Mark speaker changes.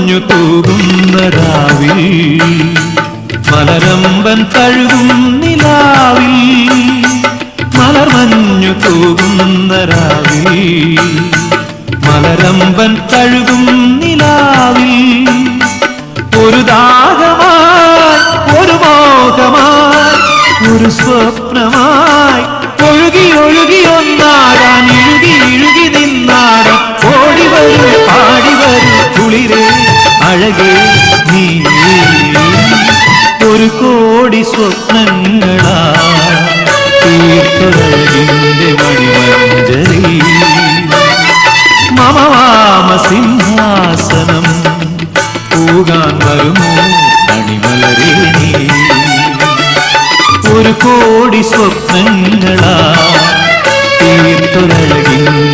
Speaker 1: മലർമഞ്ഞു തൂകുന്ന രാവിൽ മലരമ്പൻ തഴുകും നിലാവിൽ മലർമഞ്ഞു തൂകുന്ന രാവിൽ മലരമ്പൻ തഴുകും നിലാവിൽ ഒരു ദാഹമായി ഒരു മോഹമായി ഒരു സ്വപ്നമായി ഒഴുകി ഒഴുകി ഒന്നാടാൻ ഇഴുകി ഇഴുകി നിന്നാടാൻ ഓടി വരൂ പാടി വരൂ കുളിരേ അഴകേ നീ ഒരു കോടി സ്വപ്നങ്ങളാ തീർത്തഴകിന്റെ മണിമഞ്ജരി മമ വാമ സിംഹാസനം പൂകാൻ വരുമോ മണിമലരേ നീ ഒരു കോടി സ്വപ്നങ്ങളാ തീർത്തഴകിന്റെ